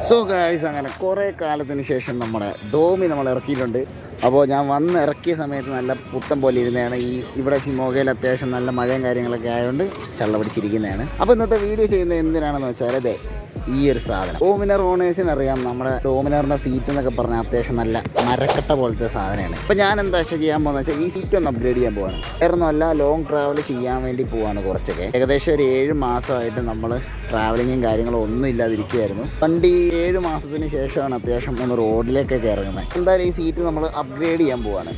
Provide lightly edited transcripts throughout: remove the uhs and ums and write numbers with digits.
So guys, അങ്ങനെ കുറേ കാലത്തിന് ശേഷം നമ്മുടെ ഡോമി നമ്മൾ ഇറക്കിയിട്ടുണ്ട്. അപ്പോൾ ഞാൻ വന്ന് ഇറക്കിയ സമയത്ത് നല്ല പുത്തം പോലെ ഇരുന്നതാണ്. ഇവിടെ ഷിമോഗയിൽ അത്യാവശ്യം നല്ല മഴയും കാര്യങ്ങളൊക്കെ ആയതുകൊണ്ട് ചള്ള പിടിച്ചിരിക്കുന്നതാണ്. അപ്പോൾ ഇന്നത്തെ വീഡിയോ ചെയ്യുന്നത് എന്തിനാണെന്ന് വെച്ചാൽ അതെ ഈ ഒരു സാധനം ഡോമിനർ ഓണേഴ്സിന് അറിയാം. നമ്മുടെ ഡോമിനറിൻ്റെ സീറ്റ് എന്നൊക്കെ പറഞ്ഞാൽ അത്യാവശ്യം നല്ല മരക്കട്ട പോലത്തെ സാധനമാണ്. അപ്പോൾ ഞാൻ എന്താ ചെയ്യാൻ പോകുന്നത് വെച്ചാൽ ഈ സീറ്റ് ഒന്ന് അപ്ഗ്രേഡ് ചെയ്യാൻ പോവാണ്. വേറൊന്നുമല്ല, ലോങ് ട്രാവൽ ചെയ്യാൻ വേണ്ടി പോവാണ്. കുറച്ചൊക്കെ ഏകദേശം ഒരു 7 മാസമായിട്ട് നമ്മൾ ട്രാവലിങ്ങും കാര്യങ്ങളും ഒന്നും ഇല്ലാതിരിക്കുമായിരുന്നു. വണ്ടി 7 മാസത്തിന് ശേഷമാണ് അത്യാവശ്യം ഒന്ന് റോഡിലേക്കൊക്കെ ഇറങ്ങുന്നത്. എന്തായാലും ഈ സീറ്റ് നമ്മൾ അപ്ഗ്രേഡ് ചെയ്യാൻ പോവാണ്.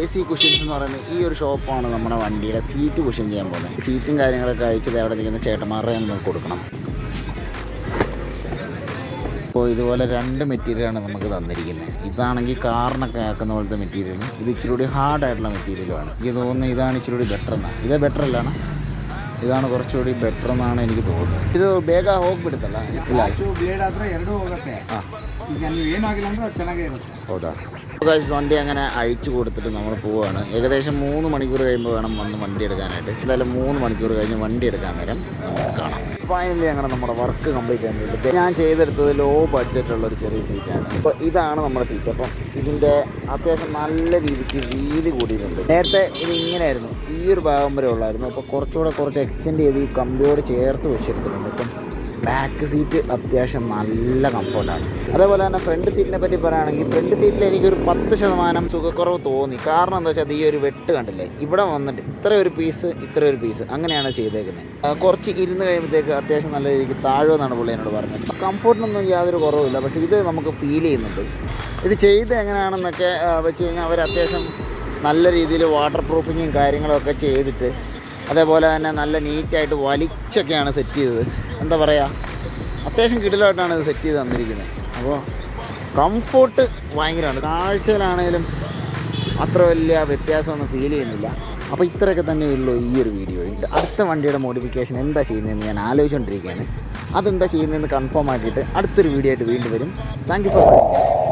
AC കുഷ്യൻസ് എന്ന് പറയുന്നത് ഈ ഒരു ഷോപ്പാണ് നമ്മുടെ വണ്ടിയുടെ സീറ്റ് കുഷ്യൻ ചെയ്യാൻ പോകുന്നത്. സീറ്റും കാര്യങ്ങളൊക്കെ അഴിച്ചത് അവിടെ നിൽക്കുന്ന ചേട്ടന്മാരുടെ നമുക്ക് കൊടുക്കണം. അപ്പോൾ ഇതുപോലെ 2 മെറ്റീരിയലാണ് നമുക്ക് തന്നിരിക്കുന്നത്. ഇതാണെങ്കിൽ കാറിനൊക്കെ ആക്കുന്ന പോലത്തെ മെറ്റീരിയലും ഇത് ഇച്ചിരി കൂടി ഹാർഡായിട്ടുള്ള മെറ്റീരിയലുമാണ്. എനിക്ക് തോന്നുന്നത് ഇതാണ് ಇച്ചിരി കൂടി ബെറ്റർ എന്നാണ്. ഇതേ ബെറ്റർ അല്ലാണ്, ಇದಾನು കുറച്ചുകൂടി ಬೆಟರ್ എന്നാണ് എനിക്ക് തോന്നുന്നത്. ಇದು ಬೇಗ ಹೋಗ್ಬಿಡುತ್ತಲ್ಲ ಇಲ್ಲ ಬ್ಲೇಡ್ ಆದರೆ ಎರಡೂ ಹೋಗುತ್ತೆ. ಈಗ ನೀವು ಏನಾಗಿಲ್ಲ ಅಂದರೆ ಅದು ಚೆನ್ನಾಗೇ ಇರುತ್ತೆ. ಹೌದಾ? വണ്ടി അങ്ങനെ അഴിച്ചു കൊടുത്തിട്ട് നമ്മൾ പോവുകയാണ്. ഏകദേശം 3 മണിക്കൂർ കഴിയുമ്പോൾ വേണം വന്ന് വണ്ടി എടുക്കാനായിട്ട്. എന്തായാലും 3 മണിക്കൂർ കഴിഞ്ഞ് വണ്ടി എടുക്കാൻ നേരം കാണാം. ഫൈനലി അങ്ങനെ നമ്മുടെ വർക്ക് കംപ്ലീറ്റ് ചെയ്യാൻ വേണ്ടിയിട്ട് ഞാൻ ചെയ്തെടുത്തത് ലോ ബഡ്ജറ്റുള്ള ഒരു ചെറിയ സീറ്റാണ്. അപ്പോൾ ഇതാണ് നമ്മുടെ സീറ്റ്. അപ്പം ഇതിൻ്റെ അത്യാവശ്യം നല്ല രീതിക്ക് വീതി കൂടിയിട്ടുണ്ട്. നേരത്തെ ഇത് ഇങ്ങനെയായിരുന്നു, ഈ ഒരു ഭാഗം വരെ ഉള്ളായിരുന്നു. അപ്പോൾ കുറച്ച് എക്സ്റ്റെൻഡ് ചെയ്ത് ഈ കമ്പിയോട് ചേർത്ത് വെച്ചെടുത്തിട്ടുണ്ട്. ഇപ്പം ബാക്ക് സീറ്റ് അത്യാവശ്യം നല്ല കംഫർട്ടാണ്. അതേപോലെ തന്നെ ഫ്രണ്ട് സീറ്റിനെ പറ്റി പറയുകയാണെങ്കിൽ ഫ്രണ്ട് സീറ്റിൽ എനിക്കൊരു 10% സുഖക്കുറവ് തോന്നി. കാരണം എന്താ വെച്ചാൽ ഈ ഒരു വെട്ട് കണ്ടില്ലേ, ഇവിടെ വന്നിട്ട് ഇത്ര ഒരു പീസ് അങ്ങനെയാണ് ചെയ്തേക്കുന്നത്. കുറച്ച് ഇരുന്ന് കഴിയുമ്പോഴത്തേക്ക് അത്യാവശ്യം നല്ല രീതിക്ക് താഴുമെന്നാണ് പുള്ളി എന്നോട് പറഞ്ഞത്. കംഫർട്ടിനൊന്നും യാതൊരു കുറവില്ല, പക്ഷേ ഇത് നമുക്ക് ഫീൽ ചെയ്യുന്നുണ്ട്. ഇത് ചെയ്ത് എങ്ങനെയാണെന്നൊക്കെ വെച്ച് കഴിഞ്ഞാൽ അവർ അത്യാവശ്യം നല്ല രീതിയിൽ വാട്ടർ പ്രൂഫിങ്ങും കാര്യങ്ങളൊക്കെ ചെയ്തിട്ട് അതേപോലെ തന്നെ നല്ല നീറ്റായിട്ട് വലിച്ചൊക്കെയാണ് സെറ്റ് ചെയ്തത്. എന്താ പറയുക, അത്യാവശ്യം കിടിലമായിട്ടാണ് ഇത് സെറ്റ് ചെയ്ത് തന്നിരിക്കുന്നത്. അപ്പോൾ കംഫോർട്ട് ഭയങ്കരമാണ്. കാഴ്ചയിലാണേലും അത്ര വലിയ വ്യത്യാസമൊന്നും ഫീൽ ചെയ്യുന്നില്ല. അപ്പോൾ ഇത്രയൊക്കെ തന്നെ ഉള്ളൂ ഈ ഒരു വീഡിയോയിൽ. അടുത്ത വണ്ടിയുടെ മോഡിഫിക്കേഷൻ എന്താ ചെയ്യുന്നതെന്ന് ഞാൻ ആലോചിച്ചുകൊണ്ടിരിക്കുകയാണ്. അതെന്താ ചെയ്യുന്നതെന്ന് കൺഫേം ആക്കിയിട്ട് അടുത്തൊരു വീഡിയോ ആയിട്ട് വീണ്ടും വരും. Thank you for watching.